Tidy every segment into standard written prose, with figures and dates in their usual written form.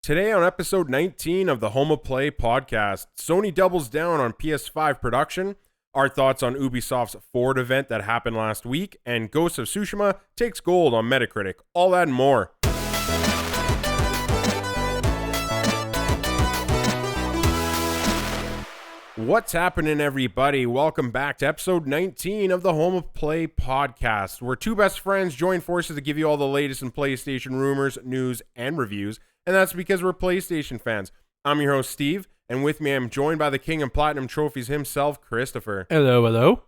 Today on episode 19 of the Home of Play podcast, Sony doubles down on PS5 production, our thoughts on Ubisoft's Ford event that happened last week, and Ghost of Tsushima takes gold on Metacritic. All that and more. What's happening, everybody? Welcome back to episode 19 of the Home of Play podcast, where two best friends join forces to give you all the latest in PlayStation rumors, news, and reviews. And that's because we're PlayStation fans. I'm your host, Steve, and with me I'm joined by the king of platinum trophies himself, Christopher. Hello, hello.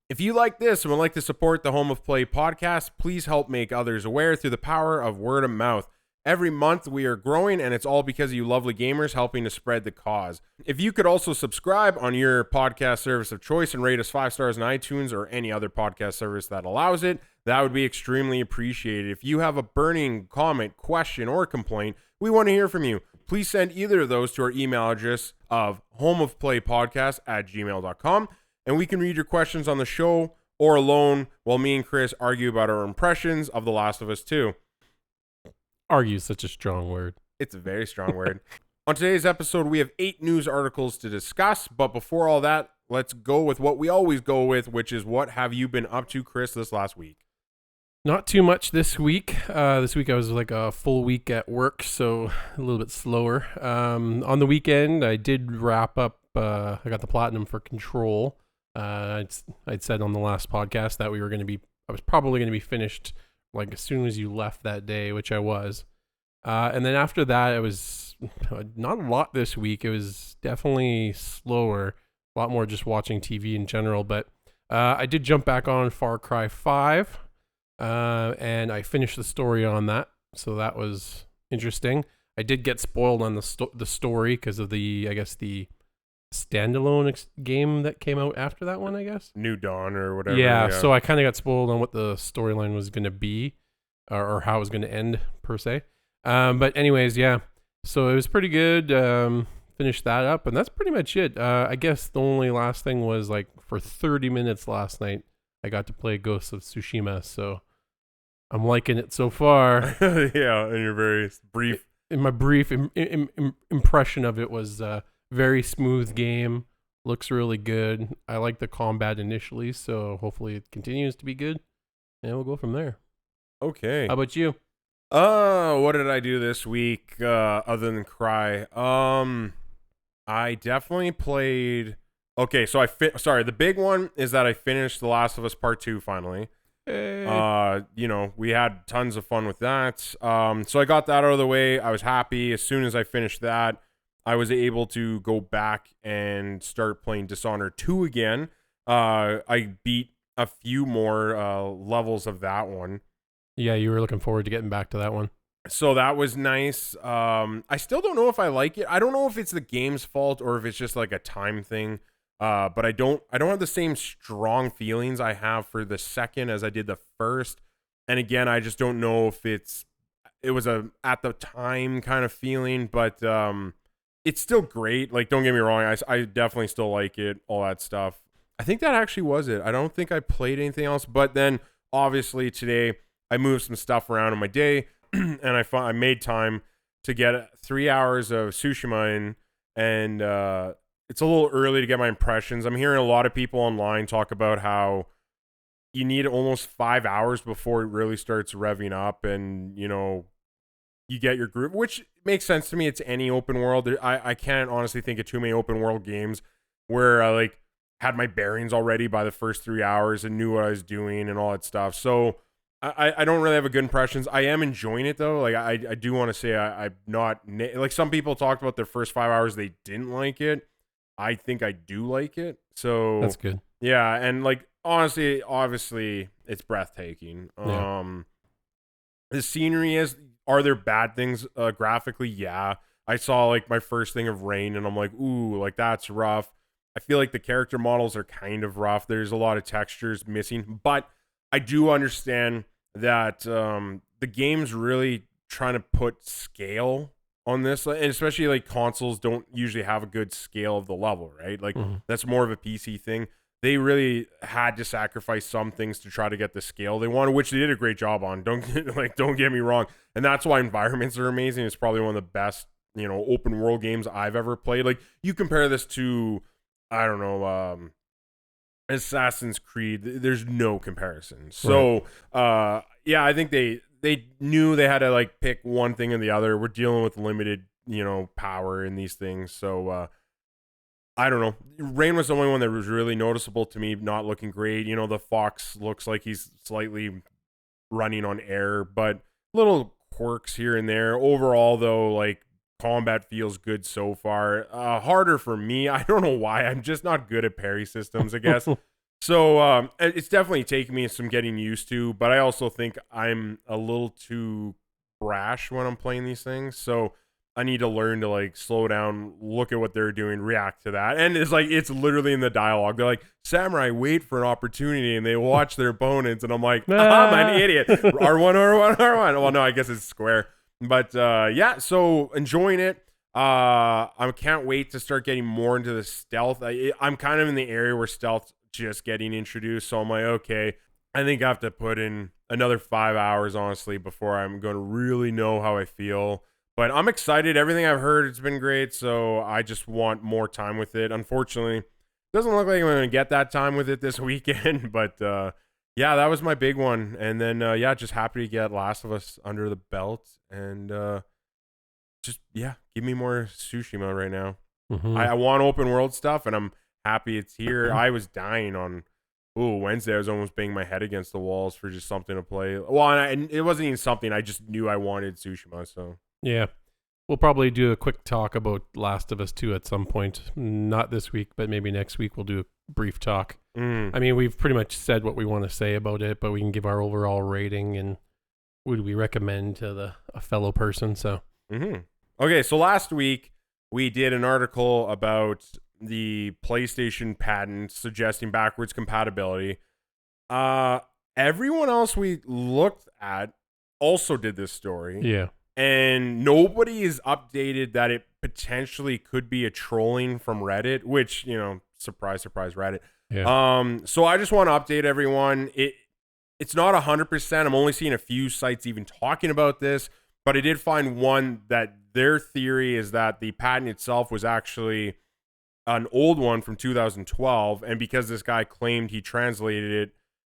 If you like this and would like to support the Home of Play podcast, please help make others aware through the power of word of mouth. Every month we are growing, and it's all because of you lovely gamers helping to spread the cause. If you could also subscribe on your podcast service of choice and rate us 5 stars on iTunes or any other podcast service that allows it, that would be extremely appreciated. If you have a burning comment, question, or complaint, we want to hear from you. Please send either of those to our email address of homeofplaypodcast@gmail.com, and we can read your questions on the show or alone while me and Chris argue about our impressions of The Last of Us 2. Argue is such a strong word. It's a very strong word. On today's episode, we have 8 news articles to discuss, but before all that, let's go with what we always go with, which is what have you been up to, Chris, this last week? Not too much this week. This week I was like a full week at work, so a little bit slower. On the weekend, I did wrap up. I got the platinum for Control. I'd said on the last podcast that I was probably going to be finished like as soon as you left that day, which I was. And then after that, it was not a lot this week. It was definitely slower, a lot more just watching TV in general. But I did jump back on Far Cry 5. And I finished the story on that, so that was interesting. I did get spoiled on the story because of the standalone game that came out after that one, I guess. New Dawn or whatever. Yeah, so I kind of got spoiled on what the storyline was going to be, or how it was going to end, per se. But anyways, yeah, so it was pretty good. Finished that up, and that's pretty much it. I guess the only last thing was, like, for 30 minutes last night, I got to play Ghost of Tsushima, so I'm liking it so far. Yeah, in your very brief... In my brief impression of it was a very smooth game. Looks really good. I like the combat initially, so hopefully it continues to be good. And we'll go from there. Okay. How about you? What did I do this week other than cry? I definitely played... Okay, so the big one is that I finished The Last of Us Part 2 finally. Hey. We had tons of fun with that. So I got that out of the way. I was happy. As soon as I finished that, I was able to go back and start playing Dishonored 2 again. I beat a few more levels of that one. Yeah, you were looking forward to getting back to that one. So that was nice. I still don't know if I like it. I don't know if it's the game's fault or if it's just like a time thing. But I don't have the same strong feelings I have for the second as I did the first. And again, I just don't know if it was a at the time kind of feeling, but it's still great. Like, don't get me wrong, I definitely still like it, all that stuff. I think that actually was it. I don't think I played anything else, but then obviously today I moved some stuff around in my day and I made time to get 3 hours of Tsushima in, and it's a little early to get my impressions. I'm hearing a lot of people online talk about how you need almost 5 hours before it really starts revving up and, you get your groove, which makes sense to me. It's any open world. I can't honestly think of too many open world games where I had my bearings already by the first 3 hours and knew what I was doing and all that stuff. So I don't really have a good impressions. I am enjoying it though. Like I do want to say I'm not like some people talked about their first 5 hours. They didn't like it. I think I do like it. So that's good. Yeah. And honestly, obviously it's breathtaking. Yeah. The scenery are there bad things graphically? Yeah. I saw my first thing of rain and I'm like, ooh, that's rough. I feel like the character models are kind of rough. There's a lot of textures missing, but I do understand that the game's really trying to put scale on this, and especially consoles don't usually have a good scale of the level, right? That's more of a PC thing. They really had to sacrifice some things to try to get the scale they wanted, which they did a great job on. Don't get me wrong, and that's why environments are amazing. It's probably one of the best open world games I've ever played. Like, you compare this to, I don't know, Assassin's Creed, there's no comparison. So, yeah, I think they knew they had to like pick one thing or the other. We're dealing with limited, power in these things. So, I don't know. Rain was the only one that was really noticeable to me, not looking great. The Fox looks like he's slightly running on air, but little quirks here and there. Overall, though, like, combat feels good so far. Harder for me. I don't know why. I'm just not good at parry systems, I guess. So it's definitely taken me some getting used to, but I also think I'm a little too brash when I'm playing these things. So I need to learn to like slow down, look at what they're doing, react to that. And it's literally in the dialogue. They're like, samurai wait for an opportunity, and they watch their opponents, and I'm like, I'm an idiot. R1, R1, R1. Well, no, I guess it's square. But yeah, so enjoying it. I can't wait to start getting more into the stealth. I'm kind of in the area where stealth just getting introduced, so I'm like, okay, I think I have to put in another 5 hours, honestly, before I'm going to really know how I feel. But I'm excited. Everything I've heard, it's been great, so I just want more time with it. Unfortunately, it doesn't look like I'm going to get that time with it this weekend, but yeah, that was my big one. And then, yeah, just happy to get Last of Us under the belt, and just, yeah, give me more Tsushima right now. Mm-hmm. I want open world stuff, and I'm happy it's here. I was dying on Wednesday. I was almost banging my head against the walls for just something to play. Well, and it wasn't even something. I just knew I wanted Tsushima, so. Yeah. We'll probably do a quick talk about Last of Us 2 at some point. Not this week, but maybe next week we'll do a brief talk. I mean, we've pretty much said what we want to say about it, but we can give our overall rating and would we recommend to a fellow person. So. Okay, so last week we did an article about the PlayStation patent suggesting backwards compatibility. Everyone else we looked at also did this story. Yeah. And nobody is updated that it potentially could be a trolling from Reddit, which, surprise, surprise, Reddit. Yeah. So I just want to update everyone. It's not 100%. I'm only seeing a few sites even talking about this, but I did find one that their theory is that the patent itself was actually an old one from 2012, and because this guy claimed he translated it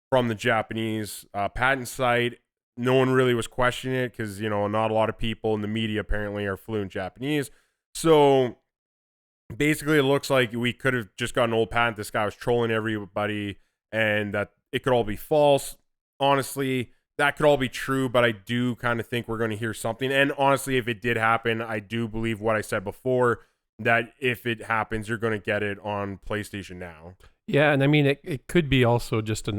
from the Japanese patent site, no one really was questioning it because, not a lot of people in the media apparently are fluent Japanese. So basically it looks like we could have just got an old patent. This guy was trolling everybody and that it could all be false. Honestly, that could all be true, but I do kind of think we're going to hear something. And honestly, if it did happen, I do believe what I said before, that if it happens, you're going to get it on PlayStation Now. Yeah, and I mean, it could be also just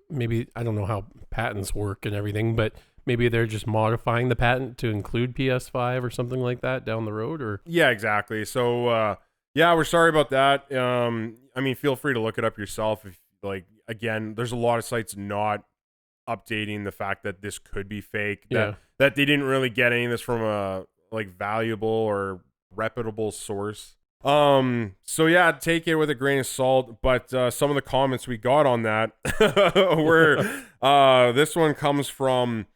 maybe, I don't know how patents work and everything, but maybe they're just modifying the patent to include PS5 or something like that down the road, or? Yeah, exactly. So, yeah, we're sorry about that. I mean, feel free to look it up yourself. If, again, there's a lot of sites not updating the fact that this could be fake, that they didn't really get any of this from a, valuable or reputable source. So yeah, take it with a grain of salt, but some of the comments we got on that were this one comes from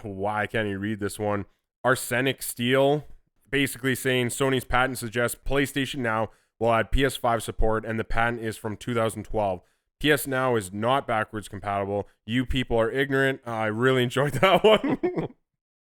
why I can't even read this one. Arsenic Steel, basically saying Sony's patent suggests PlayStation Now will add PS5 support, and the patent is from 2012. PS Now is not backwards compatible. You people are ignorant. I really enjoyed that one.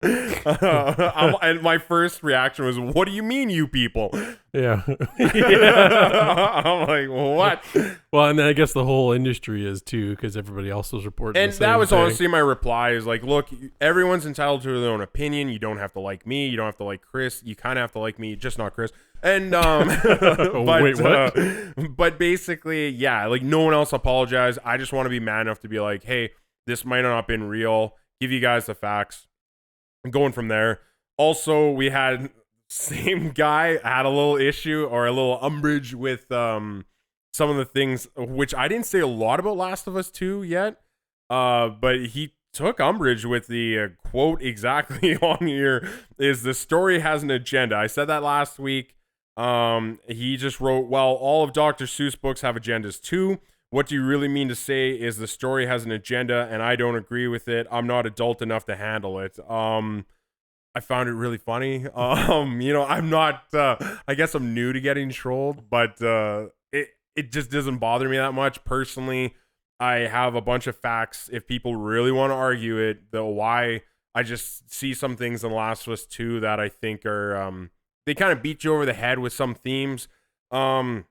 And my first reaction was, what do you mean, you people? Yeah. I'm like, what? Well, and then I guess the whole industry is too, because everybody else was reporting and the same that was thing. Honestly my reply is like, look, everyone's entitled to their own opinion. You don't have to like me. You don't have to like Chris. You kind of have to like me, just not Chris. And but, wait, what? But basically, yeah, no one else apologized. I just want to be mad enough to be like, hey, this might not have been real. Give you guys the facts. And going from there. Also, we had same guy had a little issue or a little umbrage with some of the things, which I didn't say a lot about Last of Us 2 yet. But he took umbrage with the quote exactly on here is the story has an agenda. I said that last week. He just wrote, well, all of Dr. Seuss books have agendas too. What do you really mean to say is the story has an agenda and I don't agree with it. I'm not adult enough to handle it. I found it really funny. I'm not. I guess I'm new to getting trolled, but it just doesn't bother me that much personally. I have a bunch of facts. If people really want to argue it, the why, I just see some things in Last of Us 2 that I think are they kind of beat you over the head with some themes. But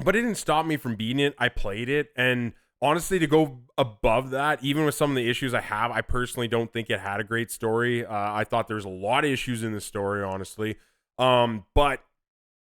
it didn't stop me from beating it. I played it, and honestly, to go above that, even with some of the issues I have, I personally don't think it had a great story. I thought there was a lot of issues in the story, honestly. But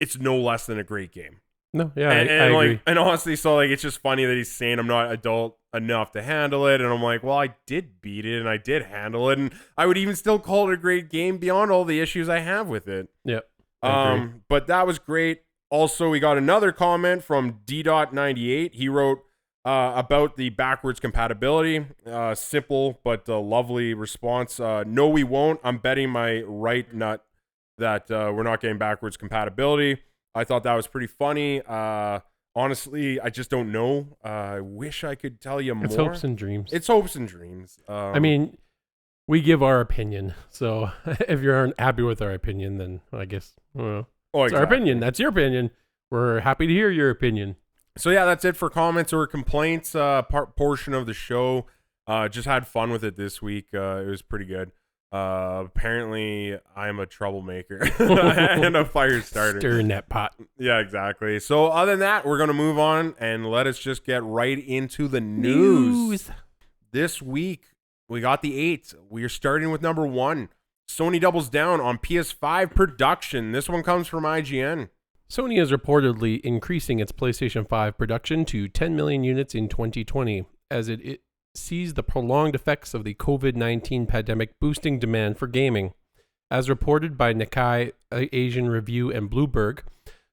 it's no less than a great game. No, yeah, and I agree. And honestly, so like it's just funny that he's saying I'm not adult enough to handle it, and I'm like, well, I did beat it and I did handle it, and I would even still call it a great game beyond all the issues I have with it. Yeah. But that was great. Also, we got another comment from D.98. He wrote about the backwards compatibility. Simple but lovely response. No, we won't. I'm betting my right nut that we're not getting backwards compatibility. I thought that was pretty funny. Honestly, I just don't know. I wish I could tell you more. It's hopes and dreams. It's hopes and dreams. I mean, we give our opinion. So if you aren't happy with our opinion, then I guess, it's our opinion. That's your opinion. We're happy to hear your opinion. So yeah, that's it for comments or complaints portion of the show. Just had fun with it this week. It was pretty good. Apparently I'm a troublemaker and a fire starter. Stirring that pot. Yeah, exactly. So other than that, we're going to move on and let us just get right into the news. This week, we got the 8. We are starting with number 1. Sony doubles down on PS5 production. This one comes from IGN. Sony is reportedly increasing its PlayStation 5 production to 10 million units in 2020 as it sees the prolonged effects of the COVID-19 pandemic boosting demand for gaming. As reported by Nikkei, Asian Review, and Bloomberg,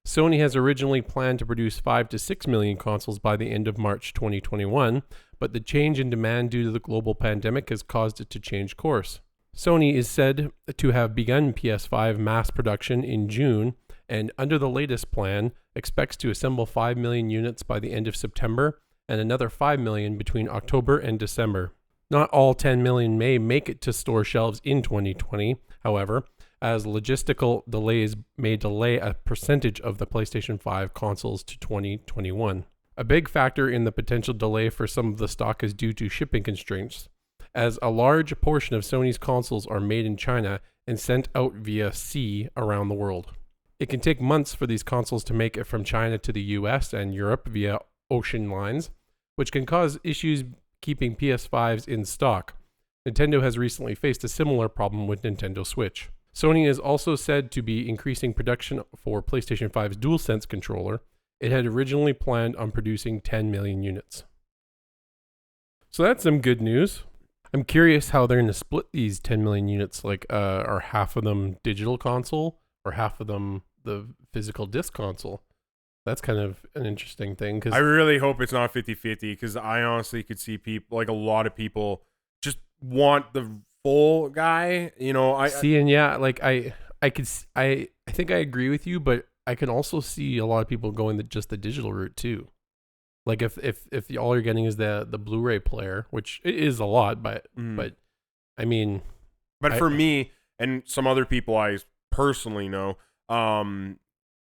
Sony has originally planned to produce 5 to 6 million consoles by the end of March 2021, but the change in demand due to the global pandemic has caused it to change course. Sony is said to have begun PS5 mass production in June, and under the latest plan, expects to assemble 5 million units by the end of September and another 5 million between October and December. Not all 10 million may make it to store shelves in 2020, however, as logistical delays may delay a percentage of the PlayStation 5 consoles to 2021. A big factor in the potential delay for some of the stock is due to shipping constraints, as a large portion of Sony's consoles are made in China and sent out via sea around the world. It can take months for these consoles to make it from China to the US and Europe via ocean lines, which can cause issues keeping PS5s in stock. Nintendo has recently faced a similar problem with Nintendo Switch. Sony is also said to be increasing production for PlayStation 5's DualSense controller. It had originally planned on producing 10 million units. So that's some good news. I'm curious how they're going to split these 10 million units. Like, are half of them digital console or half of them the physical disc console? That's kind of an interesting thing. Cause I really hope it's not 50-50 because I honestly could see people, like a lot of people, just want the full guy. You know, I think I agree with you, but I can also see a lot of people going just the digital route too. Like if all you're getting is the Blu-ray player, which it is a lot, but I mean, for me and some other people I personally know,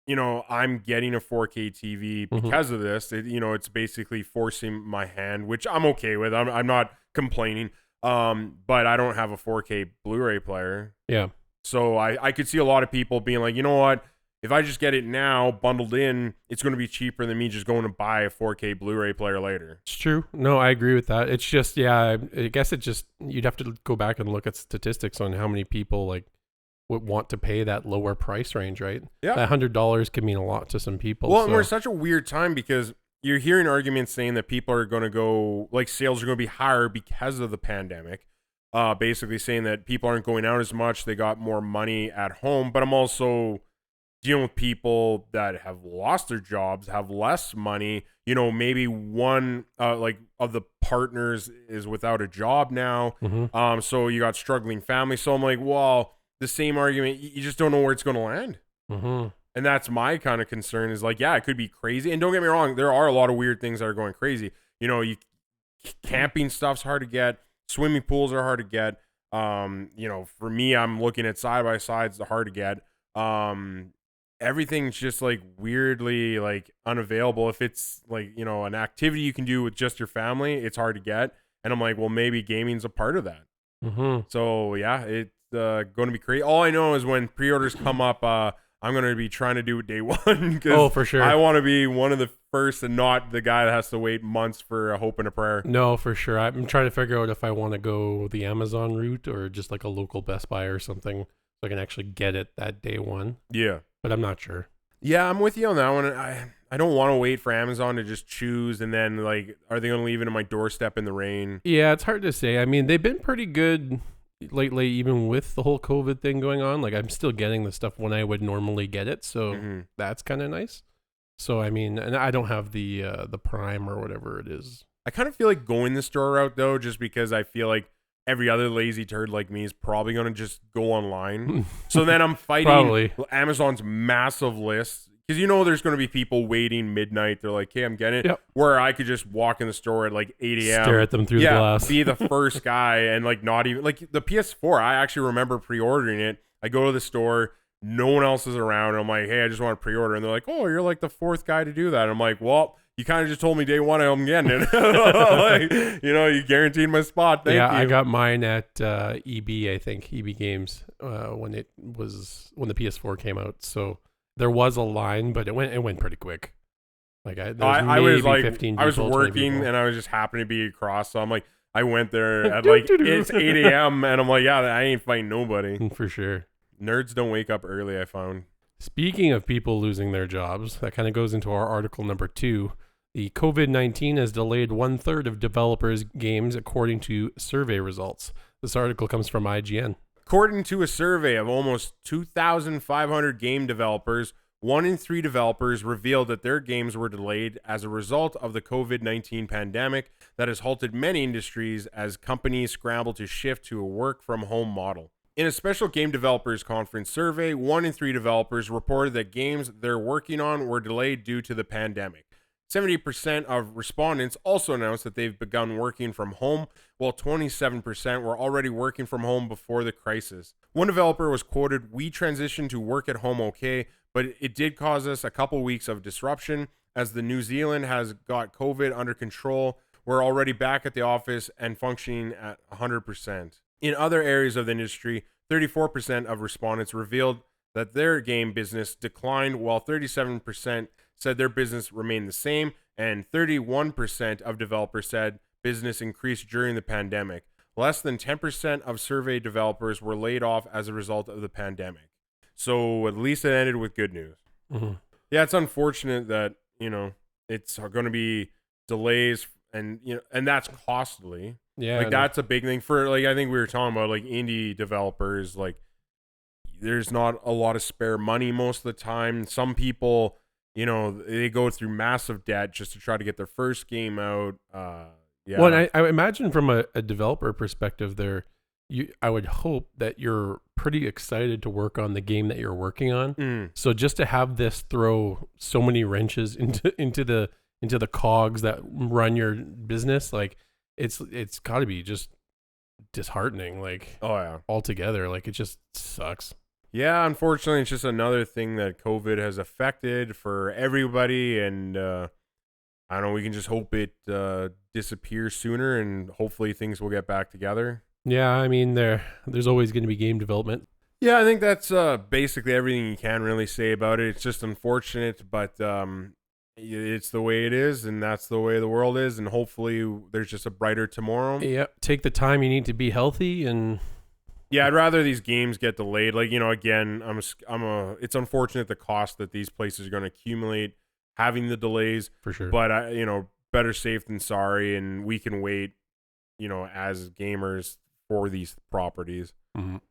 you know, I'm getting a 4K TV because of this. It's basically forcing my hand, which I'm okay with. I'm not complaining. But I don't have a 4K Blu-ray player. Yeah. So I could see a lot of people being like, you know what? If I just get it now bundled in, it's going to be cheaper than me just going to buy a 4K Blu-ray player later. It's true. No, I agree with that. It's just, I guess you'd have to go back and look at statistics on how many people like would want to pay that lower price range, right? Yeah. That $100 can mean a lot to some people. Well, and we're such a weird time because you're hearing arguments saying that people are going to go, like sales are going to be higher because of the pandemic. Basically saying that people aren't going out as much. They got more money at home. But I'm also dealing with people that have lost their jobs, have less money. You know, maybe one like of the partners is without a job now. So you got struggling families. So I'm like, well, the same argument, you just don't know where it's going to land. And that's my kind of concern is like, yeah, it could be crazy. And don't get me wrong, there are a lot of weird things that are going crazy. You know, camping stuff's hard to get. Swimming pools are hard to get. For me, I'm looking at side by sides, they're hard to get. Everything's just like weirdly like unavailable. If it's like, an activity you can do with just your family, it's hard to get. And I'm like, well, maybe gaming's a part of that. So yeah, it's going to be crazy. All I know is when pre-orders come up, I'm going to be trying to do it day one. Oh, for sure. I want to be one of the first and not the guy that has to wait months for a hope and a prayer. No, for sure. I'm trying to figure out if I want to go the Amazon route or just like a local Best Buy or something so I can actually get it that day one. Yeah. But I'm not sure. Yeah, I'm with you on that one. I don't want to wait for Amazon to just choose and then like, are they going to leave it on my doorstep in the rain? Yeah, it's hard to say. I mean, they've been pretty good lately, even with the whole COVID thing going on. Like, I'm still getting the stuff when I would normally get it, so that's kind of nice. So I mean, and I don't have the Prime or whatever it is. I kind of feel like going the store route though, just because I feel like every other lazy turd like me is probably going to just go online. So then I'm fighting Amazon's massive list. Because there's going to be people waiting midnight. They're like, hey, I'm getting it. Yep. Where I could just walk in the store at like 8 a.m. Stare at them through the glass. Be the first guy and like not even... Like the PS4, I actually remember pre-ordering it. I go to the store. No one else is around. And I'm like, hey, I just want to pre-order. And they're like, oh, you're like the fourth guy to do that. And I'm like, well... You kind of just told me day one I'm getting it. Like, you guaranteed my spot. Thank you. I got mine at EB, I think, EB Games, when the PS4 came out. So there was a line, but it went pretty quick. Like I was like 15 I was working and I was just happening to be across. So I'm like, I went there at like it's 8 a.m. and I'm like, yeah, I ain't fighting nobody. For sure. Nerds don't wake up early, I found. Speaking of people losing their jobs, that kind of goes into our article number 2. The COVID-19 has delayed 1/3 of developers' games, according to survey results. This article comes from IGN. According to a survey of almost 2,500 game developers, 1 in 3 developers revealed that their games were delayed as a result of the COVID-19 pandemic that has halted many industries as companies scramble to shift to a work-from-home model. In a special game developers conference survey, 1 in 3 developers reported that games they're working on were delayed due to the pandemic. 70% of respondents also announced that they've begun working from home, while 27% were already working from home before the crisis. One developer was quoted, "We transitioned to work at home okay, but it did cause us a couple weeks of disruption. As the New Zealand has got COVID under control, we're already back at the office and functioning at 100%. In other areas of the industry, 34% of respondents revealed that their game business declined, while 37% said their business remained the same, and 31% of developers said business increased during the pandemic. Less than 10% of surveyed developers were laid off as a result of the pandemic. So at least it ended with good news. Yeah, it's unfortunate that, it's going to be delays and, and that's costly. Yeah. Like that's a big thing for, like, I think we were talking about like indie developers, like there's not a lot of spare money most of the time. Some people, they go through massive debt just to try to get their first game out. Yeah. Well, and I imagine from a developer perspective I would hope that you're pretty excited to work on the game that you're working on. So just to have this throw so many wrenches into the cogs that run your business, like it's got to be just disheartening, like altogether. Like it just sucks. Yeah, unfortunately, it's just another thing that COVID has affected for everybody, and I don't know, we can just hope it disappears sooner, and hopefully things will get back together. Yeah, I mean, there's always going to be game development. Yeah, I think that's basically everything you can really say about it. It's just unfortunate, but it's the way it is, and that's the way the world is, and hopefully there's just a brighter tomorrow. Yeah, take the time you need to be healthy and... Yeah, I'd rather these games get delayed. Like, again, it's unfortunate the cost that these places are going to accumulate having the delays. For sure. But, better safe than sorry, and we can wait, as gamers for these properties. Going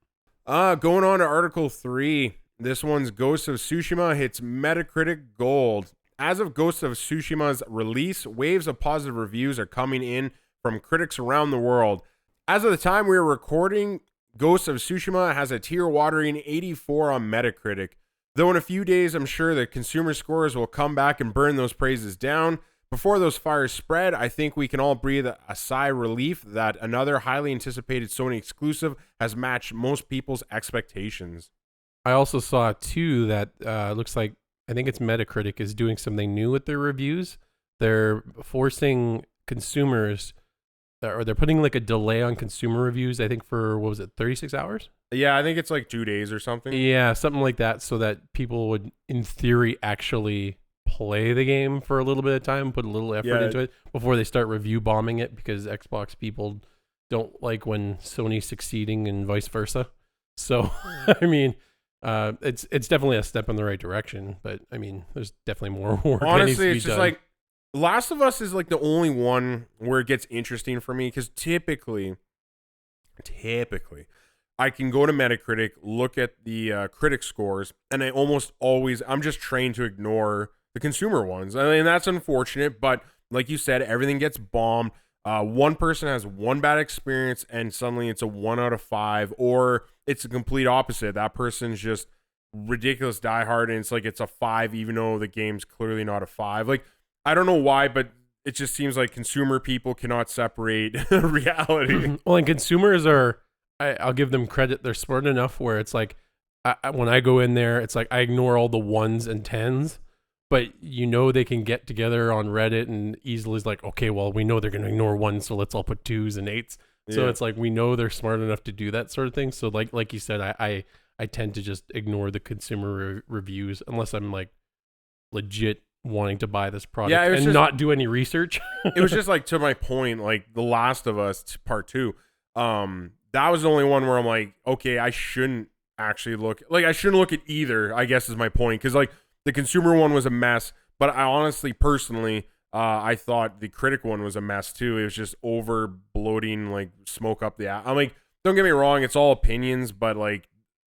on to Article 3. This one's Ghost of Tsushima hits Metacritic Gold. As of Ghost of Tsushima's release, waves of positive reviews are coming in from critics around the world. As of the time we are recording, Ghost of Tsushima has a tear-watering 84 on Metacritic. Though in a few days, I'm sure the consumer scores will come back and burn those praises down. before those fires spread, I think we can all breathe a sigh of relief that another highly anticipated Sony exclusive has matched most people's expectations. I also saw too that looks like I think it's Metacritic is doing something new with their reviews. They're forcing consumers, or they're putting like a delay on consumer reviews. I think for what was it, 36 hours? Yeah, I think it's like 2 days or something. Yeah, something like that, so that people would, in theory, actually play the game for a little bit of time, put a little effort into it before they start review bombing it, because Xbox people don't like when Sony's succeeding and vice versa. So, I mean, it's definitely a step in the right direction, but I mean, there's definitely more work. Honestly, it's just like Last of Us is like the only one where it gets interesting for me, because typically, I can go to Metacritic, look at the critic scores, and I'm just trained to ignore the consumer ones. I mean, that's unfortunate, but like you said, everything gets bombed. One person has one bad experience, and suddenly it's a 1 out of 5, or it's the complete opposite. That person's just ridiculous diehard, and it's like it's a 5, even though the game's clearly not a 5. Like, I don't know why, but it just seems like consumer people cannot separate reality. Well, and consumers are, I'll give them credit. They're smart enough where it's like, when I go in there, it's like I ignore all the 1s and 10s, but you know they can get together on Reddit and easily is like, okay, well, we know they're going to ignore 1s, so let's all put 2s and 8s. So it's like we know they're smart enough to do that sort of thing. So like you said, I tend to just ignore the consumer reviews unless I'm like legit wanting to buy this product and not do any research. It was just like, to my point, like The Last of Us Part 2. That was the only one where I'm like, okay, I shouldn't actually look. Like, I shouldn't look at either, I guess is my point. Because, like, the consumer one was a mess. But I honestly, personally, I thought the critic one was a mess, too. It was just over bloating, like, smoke up the I'm like, don't get me wrong, it's all opinions. But, like,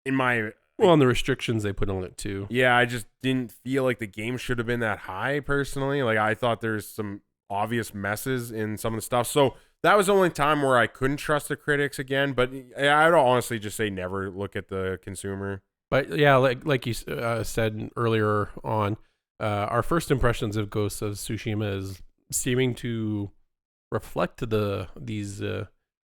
in my... Well, and the restrictions they put on it, too. Yeah, I just didn't feel like the game should have been that high, personally. Like, I thought there's some obvious messes in some of the stuff. So... that was the only time where I couldn't trust the critics again, but I'd honestly just say never look at the consumer. But yeah, like you said earlier on, our first impressions of Ghost of Tsushima is seeming to reflect these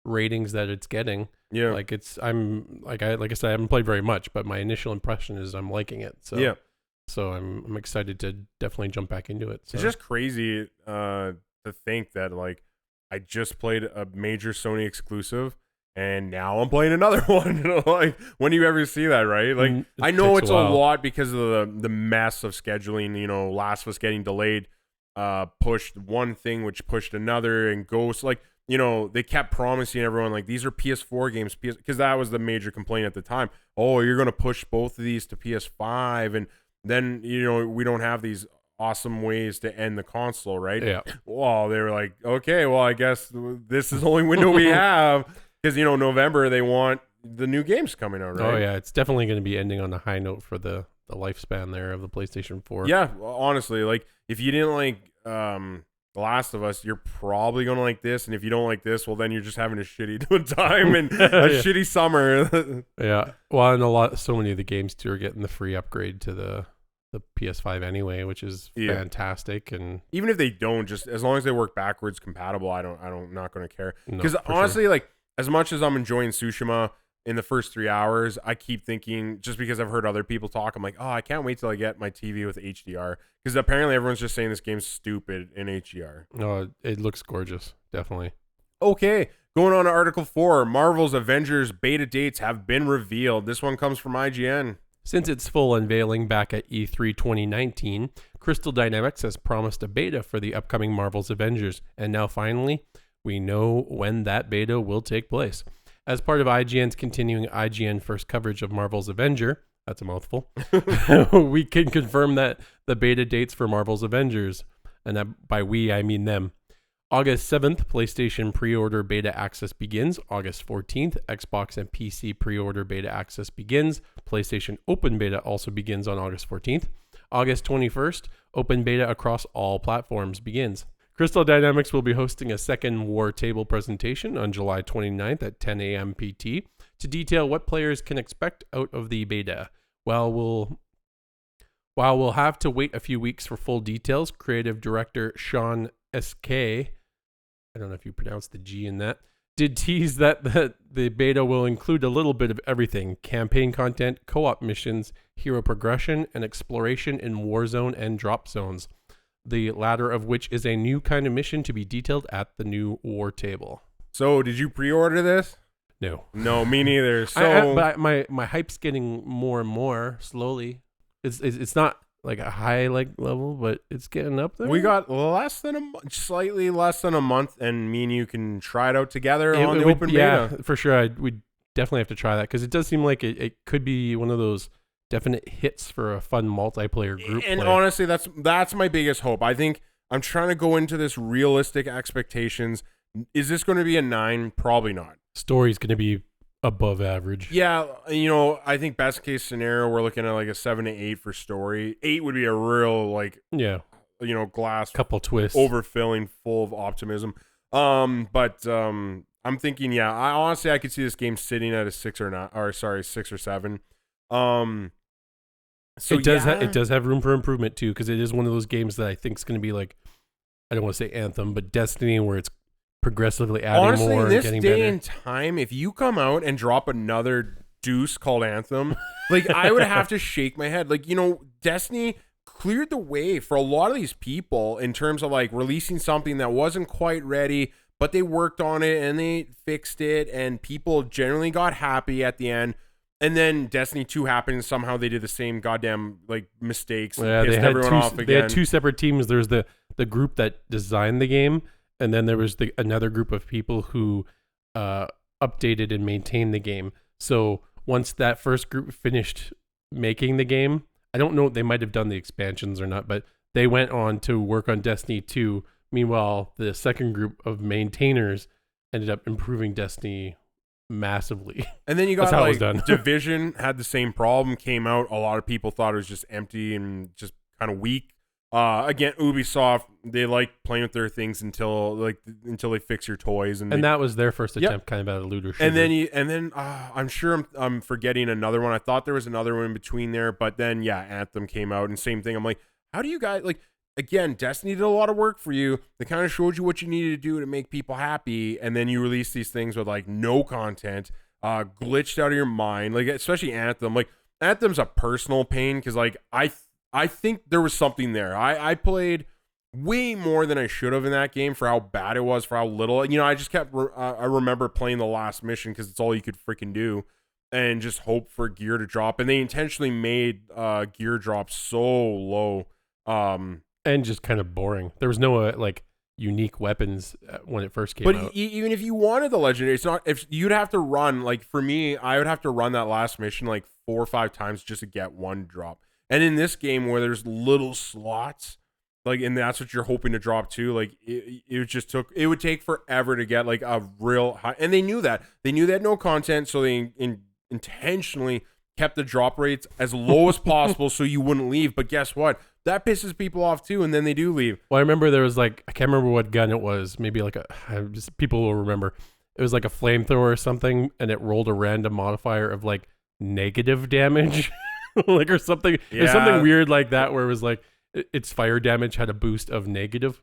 ratings that it's getting. Yeah, like I said, I haven't played very much, but my initial impression is I'm liking it. So yeah, so I'm excited to definitely jump back into it. So. It's just crazy to think that like. I just played a major Sony exclusive, and now I'm playing another one. Like, when do you ever see that, right? Like, I know it's a lot because of the mess of scheduling. You know, Last of Us getting delayed, pushed one thing, which pushed another, and Ghost. Like, you know, they kept promising everyone like these are PS4 games, because that was the major complaint at the time. Oh, you're gonna push both of these to PS5, and then you know we don't have these awesome ways to end the console, right? Yeah. Well, they were like, okay, well, I guess this is the only window we have, because you know November they want the new games coming out, right? Oh yeah, it's definitely going to be ending on a high note for the lifespan there of the PlayStation 4. Yeah, honestly, like if you didn't like The Last of Us, you're probably gonna like this, and if you don't like this, well, then you're just having a shitty time and a shitty summer. Yeah, well, and so many of the games too are getting the free upgrade to the PS5 anyway, which is fantastic. And even if they don't, just as long as they work backwards compatible, I'm not going to care. Because honestly, sure. like as much as I'm enjoying Tsushima in the first 3 hours, I keep thinking, just because I've heard other people talk, I'm like, oh, I can't wait till I get my TV with HDR, because apparently everyone's just saying this game's stupid in HDR. No, it looks gorgeous, definitely. Okay, going on to Article 4, Marvel's Avengers beta dates have been revealed. This one comes from IGN. Since its full unveiling back at E3 2019, Crystal Dynamics has promised a beta for the upcoming Marvel's Avengers, and now finally, we know when that beta will take place. As part of IGN's continuing IGN first coverage of Marvel's Avenger, that's a mouthful, we can confirm that the beta dates for Marvel's Avengers, and that by we, I mean them. August 7th, PlayStation pre-order beta access begins. August 14th, Xbox and PC pre-order beta access begins. PlayStation open beta also begins on August 14th. August 21st, open beta across all platforms begins. Crystal Dynamics will be hosting a second War Table presentation on July 29th at 10 a.m. PT to detail what players can expect out of the beta. While While we'll have to wait a few weeks for full details, creative director Sean S.K., I don't know if you pronounce the G in that, did tease that the beta will include a little bit of everything: campaign content, co-op missions, hero progression, and exploration in Warzone and drop zones, the latter of which is a new kind of mission to be detailed at the new war table. So, did you pre-order this? No, me neither. So, but my hype's getting more and more slowly. It's not like a high level, but it's getting up there. We got slightly less than a month, and me and you can try it out together on the open beta. Yeah, for sure. We'd definitely have to try that because it does seem like it could be one of those definite hits for a fun multiplayer group. And play. honestly, that's my biggest hope. I think I'm trying to go into this realistic expectations. Is this going to be a 9? Probably not. Story's going to be above average. Yeah, I think best case scenario, we're looking at like a 7 to 8 for story. 8 would be a real glass couple twists, overfilling, full of optimism. But I'm thinking, I honestly could see this game sitting at a 6 or 7. So it does have room for improvement too, because it is one of those games that I think is going to be like, I don't want to say Anthem, but Destiny, where it's progressively adding honestly, more in this and getting day better. and time, if you come out and drop another deuce called Anthem, like I would have to shake my head. Like, Destiny cleared the way for a lot of these people in terms of like releasing something that wasn't quite ready, but they worked on it and they fixed it, and people generally got happy at the end. And then Destiny 2 happened, and somehow they did the same goddamn mistakes. And pissed everyone off again. They had two separate teams. There's the group that designed the game, and then there was another group of people who updated and maintained the game. So once that first group finished making the game, I don't know, they might have done the expansions or not, but they went on to work on Destiny 2. Meanwhile, the second group of maintainers ended up improving Destiny massively. And then you got That's how Division had the same problem, came out. A lot of people thought it was just empty and just kind of weak. Again, Ubisoft, they like playing with their things until they fix your toys, and that was their first attempt, kind of at a looter shooter. And then I'm sure I'm forgetting another one. I thought there was another one in between there, but then Anthem came out, and same thing. I'm like, how do you guys Again, Destiny did a lot of work for you. They kind of showed you what you needed to do to make people happy, and then you release these things with no content, glitched out of your mind. Especially Anthem. Anthem's a personal pain because I think there was something there. I played way more than I should have in that game for how bad it was, for how little. I just kept. I remember playing the last mission because it's all you could freaking do, and just hope for gear to drop. And they intentionally made gear drop so low. And just kind of boring. There was no unique weapons when it first came out. But even if you wanted the legendary, it's not. If you'd have to run, for me, I would have to run that last mission 4 or 5 times just to get one drop. And in this game where there's little slots, and that's what you're hoping to drop too, it would take forever to get a real high. And they knew that. They knew they had no content, so they intentionally kept the drop rates as low as possible so you wouldn't leave. But guess what? That pisses people off too, and then they do leave. Well, I remember there was I can't remember what gun it was. Maybe people will remember. It was a flamethrower or something, and it rolled a random modifier of negative damage, or something. Yeah. It was something weird like that, where it was its fire damage had a boost of negative.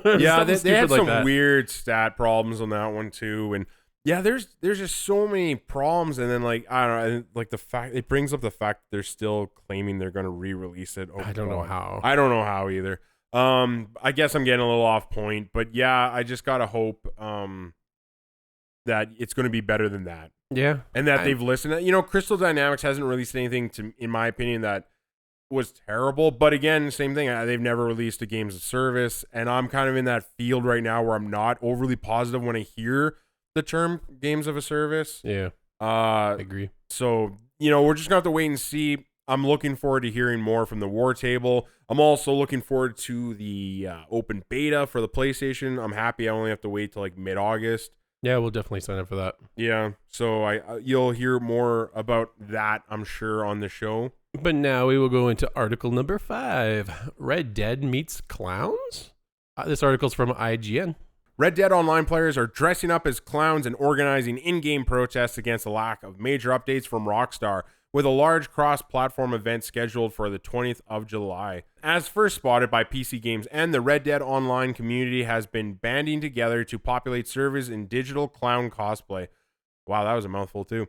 Yeah, they had some weird stat problems on that one too, and there's just so many problems, and then I don't know, the fact it brings up the fact that they're still claiming they're going to re-release it. I don't know how. I don't know how either. I guess I'm getting a little off point, but I just gotta hope that it's going to be better than that. Yeah, and that they've listened. Crystal Dynamics hasn't released anything in my opinion, that was terrible. But again, same thing. They've never released a games of service, and I'm kind of in that field right now where I'm not overly positive when I hear the term games of a service. Yeah. I agree. So, we're just going to have to wait and see. I'm looking forward to hearing more from the war table. I'm also looking forward to the open beta for the PlayStation. I'm happy I only have to wait till mid-August. Yeah, we'll definitely sign up for that. Yeah. So you'll hear more about that, I'm sure, on the show. But now we will go into article number 5. Red Dead meets clowns? This article's from IGN. Red Dead Online players are dressing up as clowns and organizing in-game protests against the lack of major updates from Rockstar, with a large cross-platform event scheduled for the 20th of July. As first spotted by PC Games and the Red Dead Online community has been banding together to populate servers in digital clown cosplay. Wow, that was a mouthful too.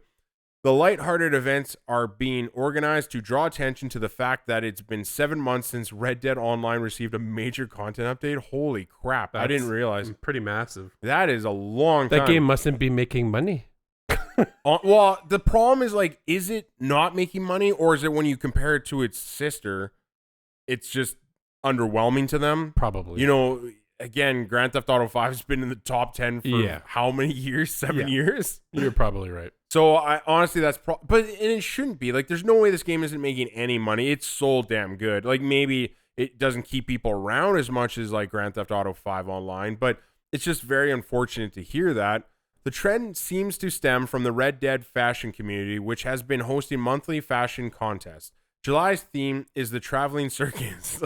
The lighthearted events are being organized to draw attention to the fact that it's been 7 months since Red Dead Online received a major content update. Holy crap, I didn't realize. Pretty massive. That is a long time. That game mustn't be making money. Well, the problem is, like, is it not making money, or is it when you compare it to its sister, it's just underwhelming to them? Probably. You know, again, Grand Theft Auto 5 has been in the top 10 for how many years? 7 years? You're probably right. So I honestly, but it shouldn't be. Like, there's no way this game isn't making any money. It's so damn good. Like, maybe it doesn't keep people around as much as like Grand Theft Auto 5 Online, but it's just very unfortunate to hear that. The trend seems to stem from the Red Dead fashion community, which has been hosting monthly fashion contests. July's theme is the traveling circus,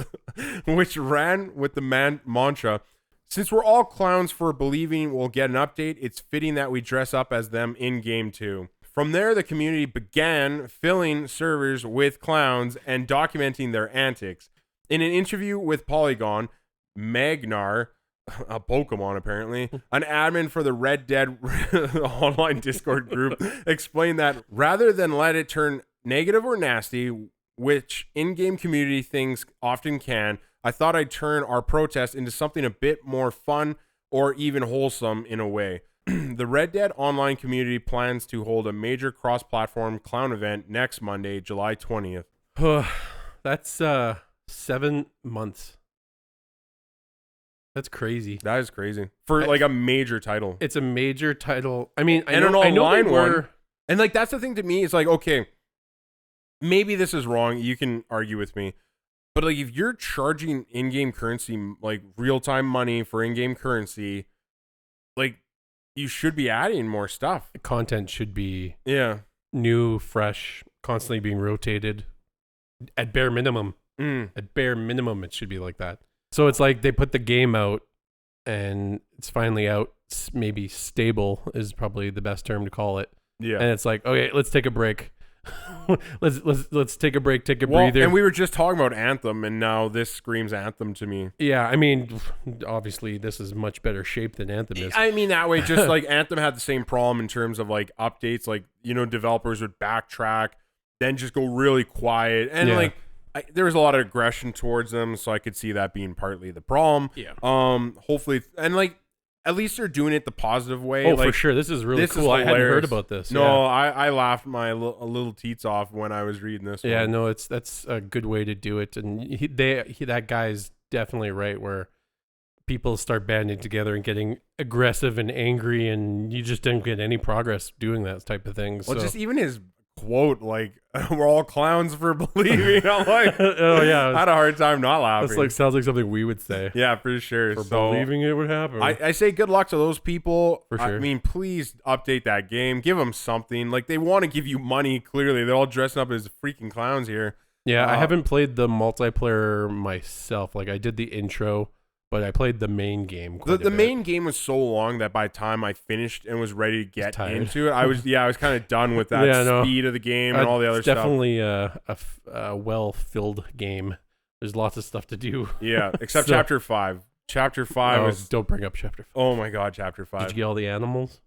which ran with the mantra, "Since we're all clowns for believing we'll get an update, it's fitting that we dress up as them in-game too." From there, the community began filling servers with clowns and documenting their antics. In an interview with Polygon, Magnar, a Pokemon apparently, an admin for the Red Dead Online Discord group, explained that rather than let it turn negative or nasty, which in-game community things often can, I thought I'd turn our protest into something a bit more fun or even wholesome in a way. The Red Dead Online community plans to hold a major cross-platform clown event next Monday, July 20th. That's 7 months. That's crazy. That is crazy. For like a major title. It's a major title. I mean, an online one. And like, that's the thing to me. It's like, okay, maybe this is wrong. You can argue with me. But like, if you're charging in-game currency, like real-time money for in-game currency, like, you should be adding more stuff. Content should be new, fresh, constantly being rotated. At bare minimum. At bare minimum, it should be like that. So it's like they put the game out and it's finally out. Maybe stable is probably the best term to call it. Yeah. And it's like, okay, let's take a break. let's take a break, take a breather. And we were just talking about Anthem, and now this screams Anthem to me. Yeah, I mean, obviously this is much better shape than Anthem is. I mean that way, just like Anthem had the same problem in terms of like updates. Like, you know, developers would backtrack, then just go really quiet, and like there was a lot of aggression towards them, so I could see that being partly the problem. Yeah. Hopefully, and like, at least they're doing it the positive way. Oh, like, for sure. This is really cool. I hadn't heard about this. No, I laughed my little teats off when I was reading this. Yeah, one. no, that's a good way to do it. And that guy's definitely right, where people start banding together and getting aggressive and angry, and you just don't get any progress doing that type of thing. Well, just even his quote, like, "We're all clowns for believing." I'm like, oh yeah, I had a hard time not laughing. That's like, sounds like something we would say. Yeah, for sure. For believing it would happen. I say good luck to those people. For sure. I mean, please update that game. Give them something. Like, they want to give you money. Clearly, they're all dressing up as freaking clowns here. Yeah, I haven't played the multiplayer myself. Like, I did the intro, but I played the main game. The main game was so long that by the time I finished and was ready to get into it, I was kind of done with that speed of the game and all the other stuff. Definitely a well-filled game. There's lots of stuff to do. Yeah, except Chapter 5. Chapter 5 was... Don't bring up Chapter 5. Oh my God, Chapter 5. Did you get all the animals?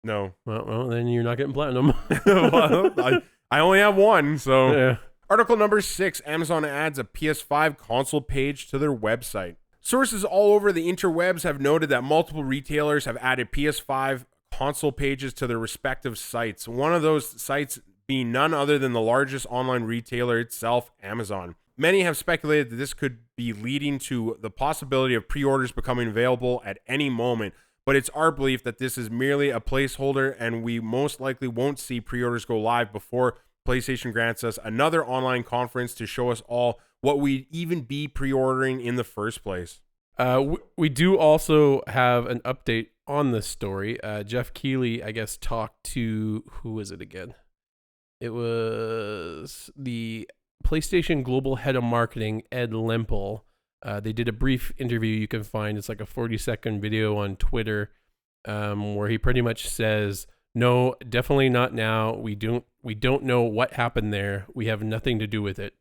No. Well, then you're not getting platinum. Well, I only have one, so... Yeah. Article number 6, Amazon adds a PS5 console page to their website. Sources all over the interwebs have noted that multiple retailers have added PS5 console pages to their respective sites. One of those sites being none other than the largest online retailer itself, Amazon. Many have speculated that this could be leading to the possibility of pre-orders becoming available at any moment, but it's our belief that this is merely a placeholder and we most likely won't see pre-orders go live before PlayStation grants us another online conference to show us all what we'd even be pre-ordering in the first place. We do also have an update on this story. Jeff Keighley, I guess, talked to, who was it again? It was the PlayStation Global Head of Marketing, Ed Lempel. They did a brief interview you can find. It's like a 40-second video on Twitter where he pretty much says No, definitely not now. We don't know what happened there. We have nothing to do with it.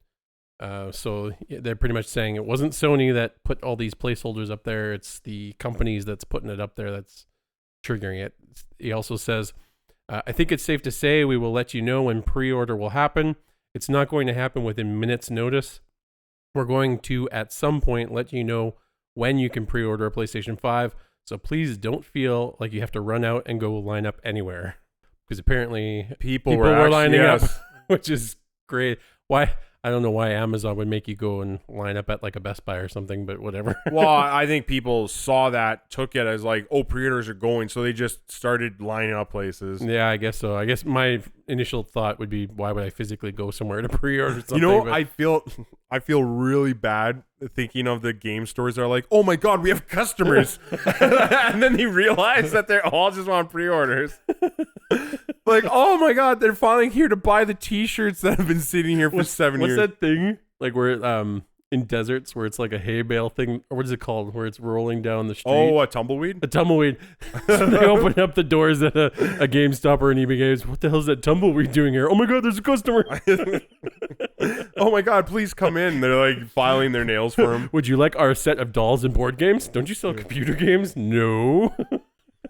So they're pretty much saying it wasn't Sony that put all these placeholders up there. It's the companies that's putting it up there that's triggering it. He also says, I think it's safe to say we will let you know when pre-order will happen. It's not going to happen within minutes notice. We're going to, at some point, let you know when you can pre-order a PlayStation 5. So please don't feel like you have to run out and go line up anywhere. Because apparently people were lining up, which is great. Why? I don't know why Amazon would make you go and line up at like a Best Buy or something, but whatever. Well, I think people saw that, took it as like, oh, pre-orders are going, so they just started lining up places. Yeah, I guess so. I guess my initial thought would be, why would I physically go somewhere to pre-order something? You know, but I feel really bad thinking of the game stores that are like, oh my God, we have customers. And then they realize that they're all just on pre-orders. Like, oh my God, they're finally here to buy the t-shirts that have been sitting here for 7 years. What's that thing? Like where in deserts where it's like a hay bale thing, or what is it called? Where it's rolling down the street. Oh, a tumbleweed? A tumbleweed. So they open up the doors at a GameStop or an eBay Games. What the hell is that tumbleweed doing here? Oh my God, there's a customer. Oh my God, please come in. They're like filing their nails for him. Would you like our set of dolls and board games? Don't you sell computer games? No.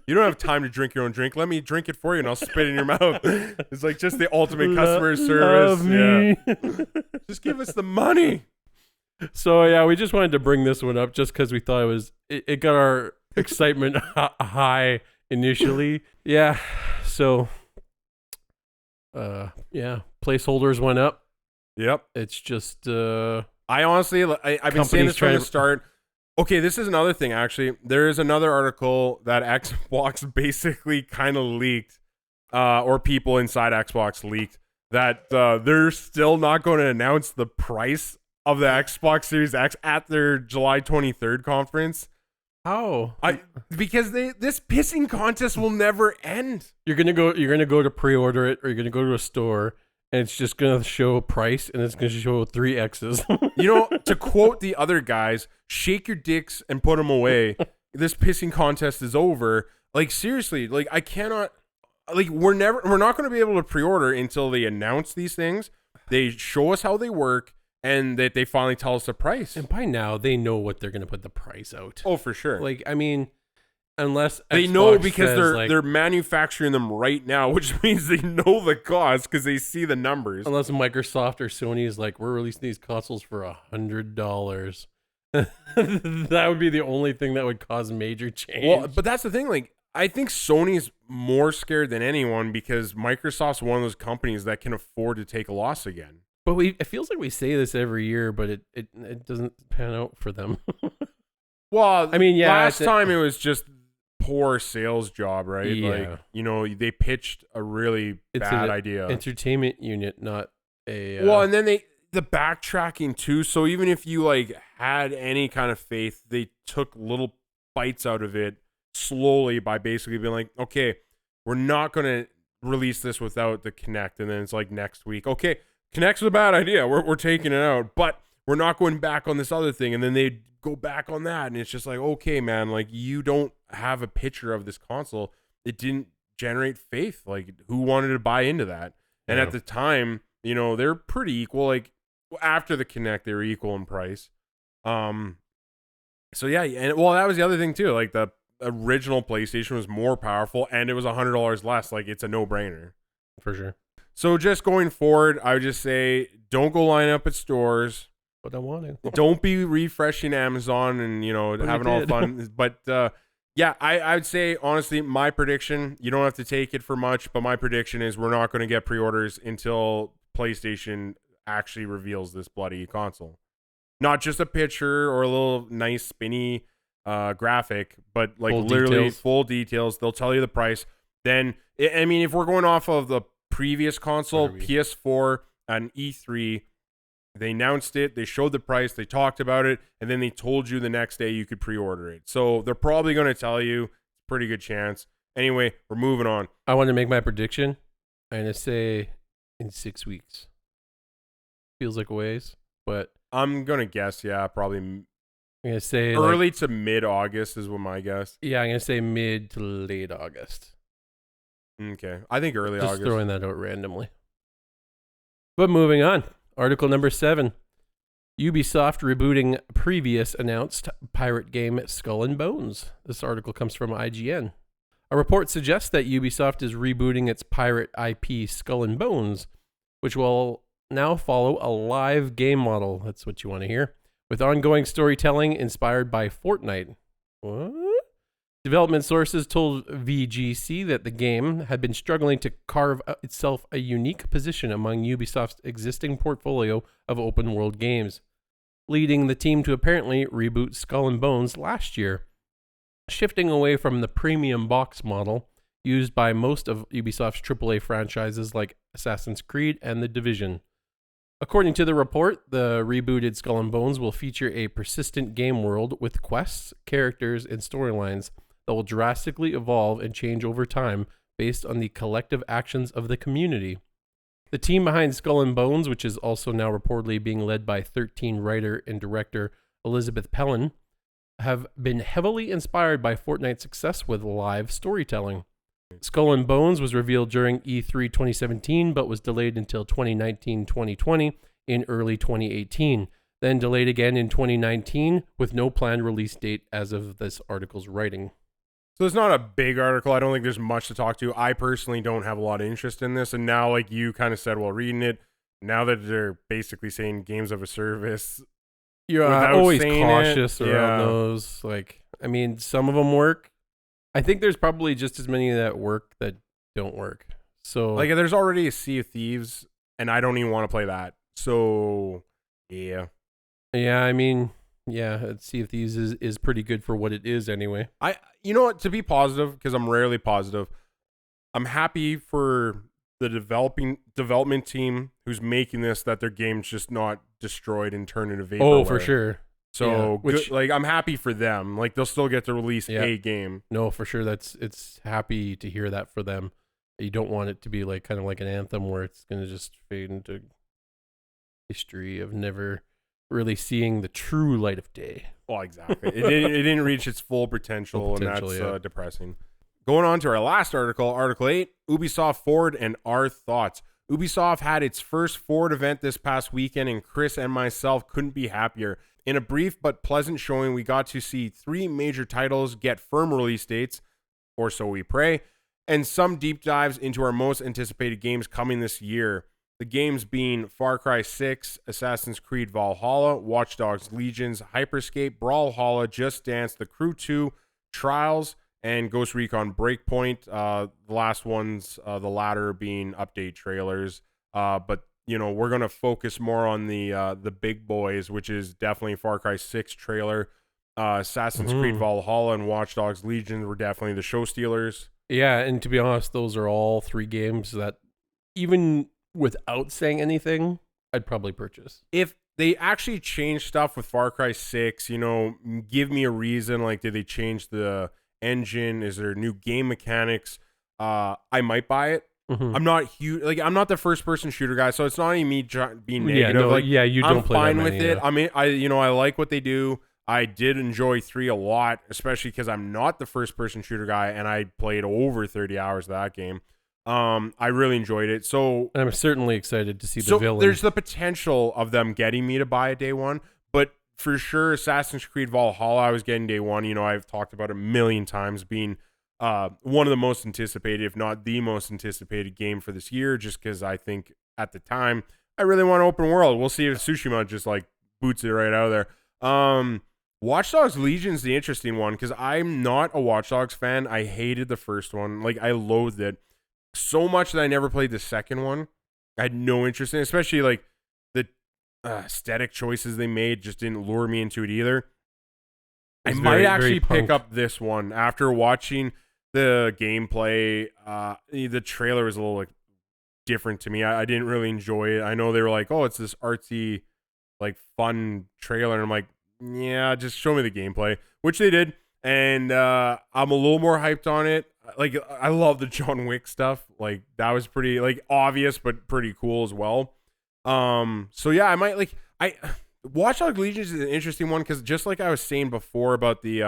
You don't have time to drink your own drink. Let me drink it for you and I'll spit it in your mouth. It's like just the ultimate customer service. Love me. Yeah. Just give us the money. So yeah, we just wanted to bring this one up just because we thought it got our excitement high initially. Yeah. So yeah, placeholders went up. Yep. It's just I honestly I've been saying this from the start. Okay, this is another thing, actually. There is another article that Xbox basically kind of leaked, or people inside Xbox leaked, that they're still not going to announce the price of the Xbox Series X at their July 23rd conference. How? Because this pissing contest will never end. You're gonna go to pre-order it, or you're gonna go to a store, and it's just going to show a price, and it's going to show 3 X's. You know, to quote the other guys, shake your dicks and put them away. This pissing contest is over. Like, seriously, like, I cannot... Like, we're not going to be able to pre-order until they announce these things, they show us how they work, and that they finally tell us the price. And by now, they know what they're going to put the price out. Oh, for sure. Like, I mean... Unless they Xbox know because says, they're manufacturing them right now, which means they know the cost because they see the numbers. Unless Microsoft or Sony is like, we're releasing these consoles for $100. That would be the only thing that would cause major change. Well, but that's the thing. Like, I think Sony's more scared than anyone because Microsoft's one of those companies that can afford to take a loss again. But it feels like we say this every year, but it doesn't pan out for them. Well, I mean, yeah. Last time it was just poor sales job, right? Yeah. Like, you know, they pitched a really bad idea. Entertainment unit, not a well, and then the backtracking too. So even if you like had any kind of faith, they took little bites out of it slowly by basically being like, okay, we're not going to release this without the Kinect, and then it's like next week, okay, Kinect's a bad idea, we're taking it out, but we're not going back on this other thing, and then they go back on that, and it's just like, okay, man, like, you don't have a picture of this console. It didn't generate faith. Like, who wanted to buy into that? And at the time, you know, they're pretty equal. Like, after the Kinect, they were equal in price. So yeah, and well, that was the other thing too. Like, the original PlayStation was more powerful, and it was $100 less. Like, it's a no-brainer for sure. So just going forward, I would just say, don't go line up at stores. But I want to. Don't be refreshing Amazon and, you know, having all fun. But yeah, I would say, honestly, my prediction, you don't have to take it for much, but my prediction is we're not going to get pre-orders until PlayStation actually reveals this bloody console. Not just a picture or a little nice spinny graphic, but like full details. They'll tell you the price. Then, I mean, if we're going off of the previous console, PS4 and E3, they announced it, they showed the price, they talked about it, and then they told you the next day you could pre-order it. So they're probably going to tell you. Pretty good chance. Anyway, we're moving on. I want to make my prediction. I'm going to say in 6 weeks. Feels like a ways, but... I'm going to guess, yeah, probably... I'm going to say... early to mid-August is what my guess. Yeah, I'm going to say mid to late August. Okay. I think early Just August. throwing that out randomly. But moving on. Article number 7. Ubisoft rebooting previous announced pirate game Skull and Bones. This article comes from IGN. A report suggests that Ubisoft is rebooting its pirate IP Skull and Bones, which will now follow a live game model. That's what you want to hear. With ongoing storytelling inspired by Fortnite. What? Development sources told VGC that the game had been struggling to carve itself a unique position among Ubisoft's existing portfolio of open world games, leading the team to apparently reboot Skull and Bones last year, shifting away from the premium box model used by most of Ubisoft's AAA franchises like Assassin's Creed and The Division. According to the report, the rebooted Skull and Bones will feature a persistent game world with quests, characters, and storylines that will drastically evolve and change over time based on the collective actions of the community. The team behind Skull and Bones, which is also now reportedly being led by 13 writer and director Elizabeth Pellin, have been heavily inspired by Fortnite's success with live storytelling. Skull and Bones was revealed during E3 2017, but was delayed until 2019-2020 in early 2018, then delayed again in 2019 with no planned release date as of this article's writing. So it's not a big article. I don't think there's much to talk to. I personally don't have a lot of interest in this. And now, like you kind of said while reading it, now that they're basically saying games of a service, you're always cautious around those. Like, I mean, some of them work. I think there's probably just as many that work that don't work. So, like, there's already a Sea of Thieves, and I don't even want to play that. So, yeah. Yeah, I mean, yeah, Sea of Thieves is pretty good for what it is anyway. You know what, to be positive, because I'm rarely positive, I'm happy for the development team who's making this, that their game's just not destroyed and turned into vaporware. Oh, for sure. So, like, I'm happy for them. Like, they'll still get to release a game. No, for sure. It's happy to hear that for them. You don't want it to be like kind of like an Anthem where it's going to just fade into history of never really seeing the true light of day. Well, exactly. it didn't reach its full potential, and that's depressing. Going on to our last article, Article 8, Ubisoft Ford and our thoughts. Ubisoft had its first Ford event this past weekend, and Chris and myself couldn't be happier. In a brief but pleasant showing, we got to see 3 major titles get firm release dates, or so we pray, and some deep dives into our most anticipated games coming this year. The games being Far Cry 6, Assassin's Creed Valhalla, Watch Dogs Legions, Hyperscape, Brawlhalla, Just Dance, The Crew 2, Trials, and Ghost Recon Breakpoint. The last ones, the latter being update trailers. But, you know, we're going to focus more on the big boys, which is definitely Far Cry 6 trailer. Assassin's Creed Valhalla and Watch Dogs Legion were definitely the show stealers. Yeah, and to be honest, those are all 3 games that even without saying anything, I'd probably purchase. If they actually change stuff with Far Cry 6, you know, give me a reason. Like, did they change the engine? Is there new game mechanics? I might buy it. I'm not huge. Like, I'm not the first person shooter guy, so it's not even me being negative. You don't play fine that many, with it. I mean, I like what they do. I did enjoy 3 a lot, especially because I'm not the first person shooter guy, and I played over 30 hours of that game. I really enjoyed it. So I'm certainly excited to see the villain. There's the potential of them getting me to buy it day one, but for sure, Assassin's Creed Valhalla, I was getting day one. You know, I've talked about it a million times, being one of the most anticipated, if not the most anticipated game for this year, just because I think at the time I really want an open world. We'll see if Tsushima just like boots it right out of there. Watch Dogs Legion's the interesting one because I'm not a Watch Dogs fan. I hated the first one. Like, I loathed it so much that I never played the second one. I had no interest in it, especially like the aesthetic choices they made just didn't lure me into it either. I might actually pick up this one after watching the gameplay. The trailer was a little like different to me. I didn't really enjoy it. I know they were like, oh, it's this artsy, like fun trailer. And I'm like, yeah, just show me the gameplay, which they did. And I'm a little more hyped on it. Like, I love the John Wick stuff. Like, that was pretty like obvious, but pretty cool as well. So yeah, I might Watch Dogs Legion is an interesting one because just like I was saying before about the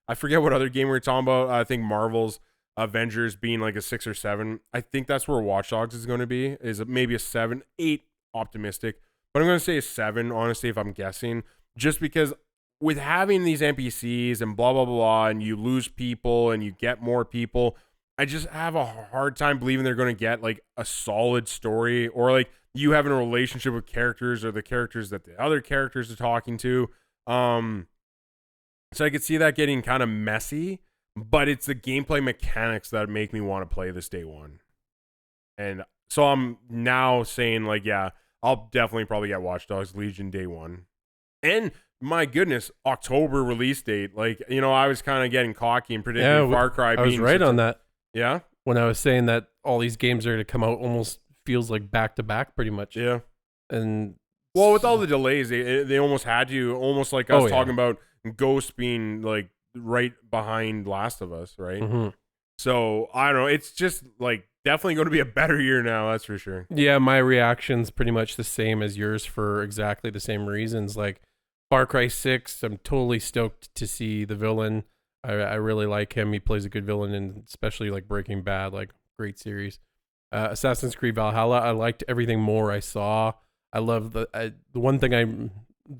I forget what other game we were talking about. I think Marvel's Avengers being like a 6 or 7. I think that's where Watch Dogs is going to be. Is maybe a 7, 8 optimistic, but I'm going to say a 7 honestly if I'm guessing, just because with having these NPCs and blah blah blah, and you lose people and you get more people, I just have a hard time believing they're going to get like a solid story, or like you having a relationship with characters or the characters that the other characters are talking to. So I could see that getting kind of messy, but it's the gameplay mechanics that make me want to play this day one. And so I'm now saying like, yeah, I'll definitely probably get Watch Dogs Legion day one. And my goodness, October release date. Like, you know, I was kind of getting cocky and predicting Far Cry. I was right on that. Yeah? When I was saying that all these games are to come out almost feels like back to back pretty much. Yeah. And well, with all the delays, they almost had to, almost like us talking about Ghost being like right behind Last of Us, right? Mm-hmm. So I don't know. It's just like definitely going to be a better year now. That's for sure. Yeah, my reaction's pretty much the same as yours for exactly the same reasons. Like Far Cry 6, I'm totally stoked to see the villain. I really like him. He plays a good villain, and especially like Breaking Bad, like great series. Assassin's Creed Valhalla, I liked everything more I saw. I love the one thing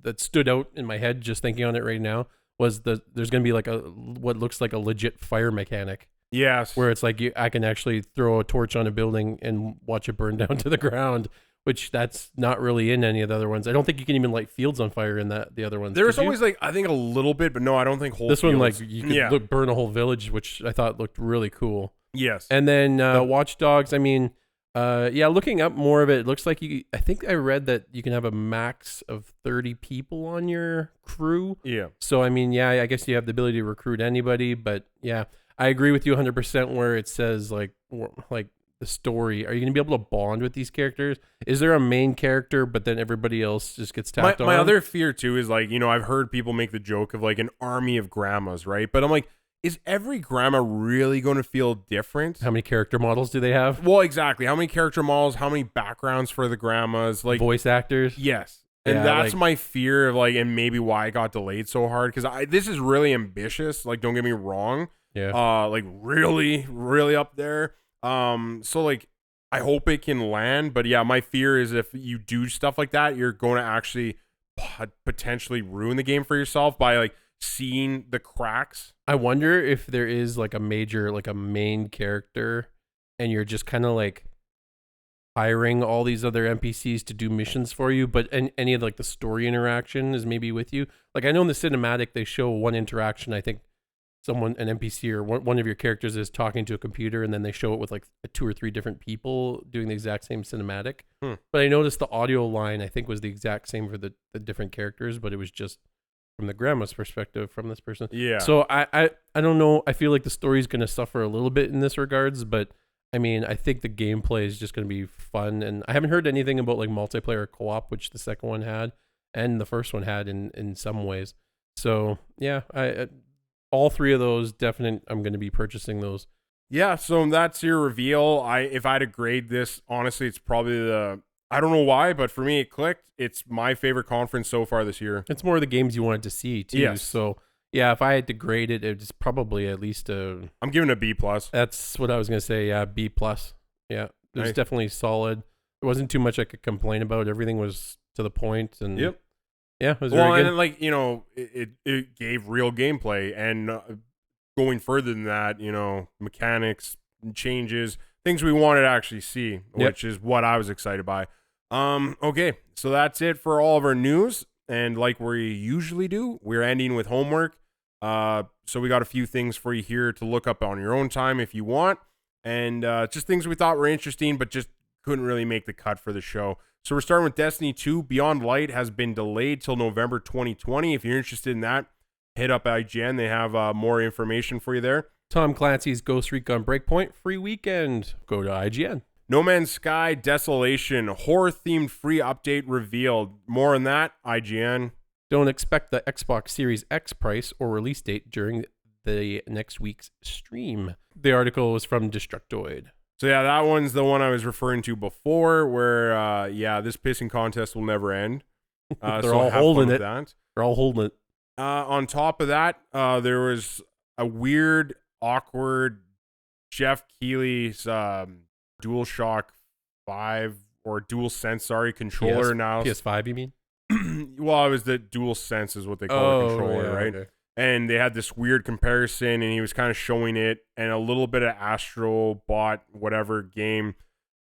that stood out in my head just thinking on it right now was there's going to be like what looks like a legit fire mechanic. Yes. Where it's like I can actually throw a torch on a building and watch it burn down to the ground, which that's not really in any of the other ones. I don't think you can even light fields on fire in the other ones. There's always like, I think a little bit, but no, I don't think whole This fields. one, like you could burn a whole village, which I thought looked really cool. Yes. And then Watch Dogs, I mean, looking up more of it, it looks like I think I read that you can have a max of 30 people on your crew. Yeah. So, I mean, yeah, I guess you have the ability to recruit anybody, but yeah, I agree with you 100% where it says like the story. Are you going to be able to bond with these characters? Is there a main character, but then everybody else just gets tacked on? My other fear too is like, you know, I've heard people make the joke of like an army of grandmas, right? But I'm like, is every grandma really going to feel different? How many character models do they have? Well, exactly. How many character models? How many backgrounds for the grandmas? Like voice actors? Yes. And that's my fear of like, and maybe why it got delayed so hard. Because this is really ambitious. Like, don't get me wrong. Yeah. Like really, really up there. So like, I hope it can land. But yeah, my fear is if you do stuff like that, you're going to actually potentially ruin the game for yourself by like seeing the cracks. I wonder if there is like a main character and you're just kind of like hiring all these other NPCs to do missions for you, but any of like the story interaction is maybe with you. Like I know in the cinematic they show one interaction, I think an NPC or one of your characters is talking to a computer, and then they show it with like 2 or 3 different people doing the exact same cinematic. But I noticed the audio line I think was the exact same for the different characters, but it was just from the grandma's perspective from this person. Yeah. So I don't know. I feel like the story's going to suffer a little bit in this regards, but I mean, I think the gameplay is just going to be fun. And I haven't heard anything about like multiplayer co-op, which the second one had and the first one had in some ways. So yeah, I all 3 of those definite. I'm going to be purchasing those. Yeah. So that's your reveal. If I had to grade this, honestly, it's probably I don't know why, but for me, it clicked. It's my favorite conference so far this year. It's more of the games you wanted to see, too. Yes. So, yeah, if I had to grade it, it's probably at least a... I'm giving it a B+. That's what I was going to say, yeah, B+. Yeah, it was definitely solid. There wasn't too much I could complain about. Everything was to the point, and... Yep. Yeah, it was very good. And like, you know, it gave real gameplay, and going further than that, you know, mechanics, changes, things we wanted to actually see, which is what I was excited by. Okay, so that's it for all of our news, and like we usually do, we're ending with homework. So we got a few things for you here to look up on your own time if you want, and just things we thought were interesting but just couldn't really make the cut for the show. So we're starting with Destiny 2. Beyond Light has been delayed till November 2020. If you're interested in that, hit up IGN. They have more information for you there. Tom Clancy's Ghost Recon Breakpoint free weekend. Go to IGN. No Man's Sky Desolation horror-themed free update revealed. More on that, IGN. Don't expect the Xbox Series X price or release date during the next week's stream. The article was from Destructoid. So yeah, that one's the one I was referring to before where, this pissing contest will never end. They're all holding it. That. They're all holding it. On top of that, there was a weird, awkward Jeff Keighley's DualShock 5 or DualSense, controller now. PS5, you mean? Well, it was the DualSense is what they call the controller, right? Okay. And they had this weird comparison, and he was kind of showing it and a little bit of Astro Bot, whatever game,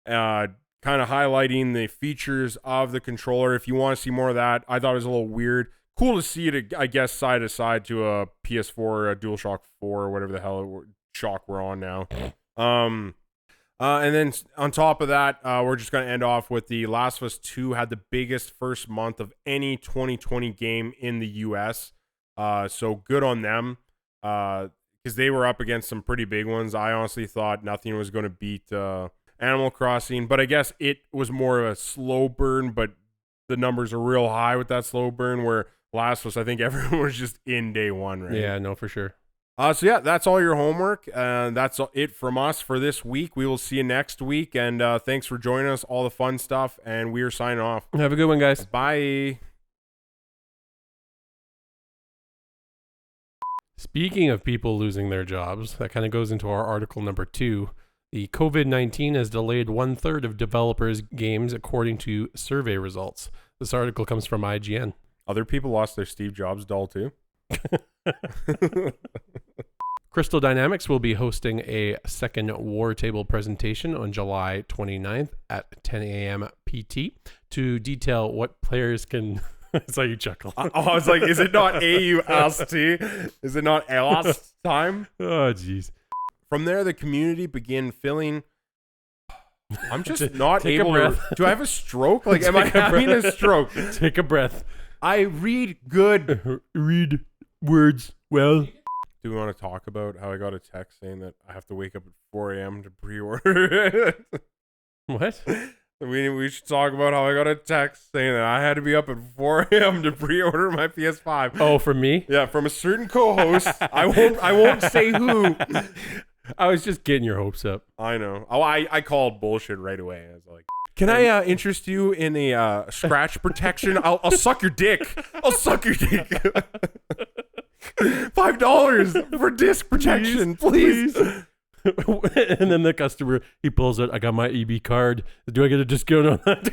kind of highlighting the features of the controller. If you want to see more of that, I thought it was a little weird. Cool to see it, I guess, side to side to a PS4, a DualShock 4, or whatever the hell shock we're on now. And then on top of that, we're just going to end off with The Last of Us 2 had the biggest first month of any 2020 game in the US. So good on them, because they were up against some pretty big ones. I honestly thought nothing was going to beat Animal Crossing, but I guess it was more of a slow burn, but the numbers are real high with that slow burn, where Last of Us, I think everyone was just in day one, right? Yeah, no, for sure. So yeah, that's all your homework. That's it from us for this week. We will see you next week, and thanks for joining us, all the fun stuff, and we are signing off. Have a good one, guys. Bye. Speaking of people losing their jobs, that kind of goes into our article number 2. The COVID-19 has delayed 1/3 of developers' games, according to survey results. This article comes from IGN. Other people lost their Steve Jobs doll too. Crystal Dynamics will be hosting a second War Table presentation on July 29th at 10 a.m. PT to detail what players can... That's how you chuckle. I was like, is it not AUST? Is it not AUST time? Oh, jeez. From there, the community began filling... I'm just not Take able to... Do I have a stroke? Like, am I having a stroke? Take a breath. I read good. Read words well. Do we want to talk about how I got a text saying that I have to wake up at 4 a.m. to pre-order it? What? We should talk about how I got a text saying that I had to be up at 4 a.m. to pre-order my PS5. Oh, from me? Yeah, from a certain co-host. I won't say who. I was just getting your hopes up. I know. Oh, I called bullshit right away. I was like, can I interest you in a scratch protection? I'll suck your dick. I'll suck your dick. $5 for disc protection, please. And then the customer, he pulls out, I got my EB card. Do I get a discount on that?